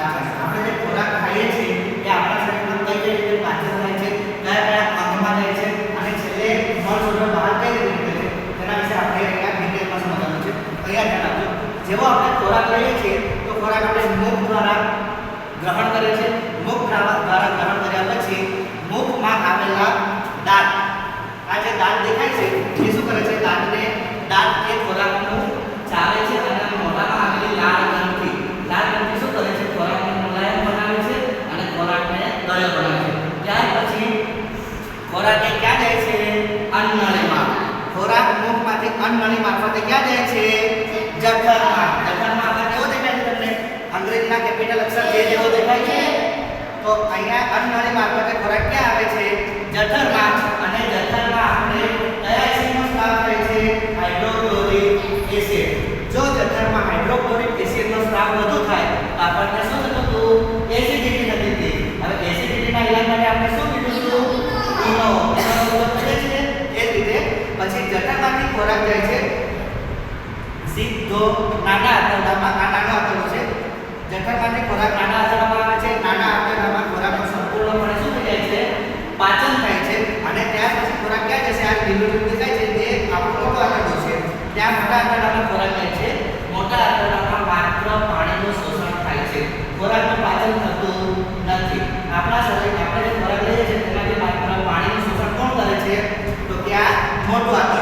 પાચન. આપણે જે ખોરાક ખાઈએ છીએ એ આપણા શરીરમાં કઈ રીતે પાચન થાય છે, કયા કયા અંગમાં જાય છે અને છેલ્લે મળછોડો બહાર કઈ રીતે નીકળે છે તેના વિશે આપણે અહીંયા ડિટેલમાં સમજવાનું છે. અહીંયા ધ્યાન આપજો. જેવો આપણે ખોરાક લઈએ છીએ તો ખોરાક આપણે મુખ દ્વારા ગ્રહણ કરીએ છીએ. મુખ દ્વારા ગ્રહણ કર્યા પછી મુખમાં આવેલા દાંત, આ જે દાંત દેખાય છે એ શું કરે છે, દાંત એ ખોરાકનું ચાવે છે અને મોઢામાં આવેલી લાળ ગ્રંથિ શું કરે છે, ખોરાકને મુલાયમ બનાવે છે અને ખોરાકને ગળ્યો બનાવે છે. ત્યાર પછી ખોરાક એ ક્યાં જાય છે, અન્નનળીમાં. ખોરાક મુખમાંથી અન્નનળી મારફતે ક્યાં જાય છે, જઠરમાં. જઠરમાં આપણે કેવો દેખાય છે તમને, અંગ્રેજીના કેપિટલ અક્ષર જે જેવો દેખાય છે. તો અહીંયા અન્નનળી મારફતે ખોરાક ક્યાં આવે છે, જઠરમાં. અને જઠરમાં આપણે કયા એસિડનો સ્ત્રાવ થાય છે, હાઇડ્રોક્લોરિક એસિડ. જો જઠરમાં હાઇડ્રોક્લોરિક એસિડનો સ્ત્રાવ વધુ થાય તો આપણને શું થતું હતું, એસિડિટી થતી હતી. હવે એસિડિટીના ઇલાજ માટે આપણે શું કીધું હતું, ઈનો ઉપયોગ કરીએ છીએ. એ રીતે પછી જઠરમાંથી ખોરાક જાય છે સીધો નાના આંતરડામાં. આ નાનો આંતરડો છે. જઠરમાંથી ખોરાક નાના આંતરડામાં આવે છે. નાના આંતરડામાં ખોરાકનો સંપૂર્ણપણે શું થઈ જાય છે, પાચન થાય છે. અને ત્યાર પછી ખોરાક ક્યાં જશે, આ લીલું લીલું દેખાય છે તે આપણો મોટો આંતરડો છે. ત્યાં મોટા આંતરડામાં ખોરાક જાય છે. મોટા આંતરડામાં માત્ર પાણીનું શોષણ થાય છે, ખોરાકનું પાચન થતું નથી. આપણા શરીર આપણે જે ખોરાક લઈએ છીએ તેમાંથી માત્ર પાણીનું શોષણ કોણ કરે છે, તો કે આ મોટું આંતરડું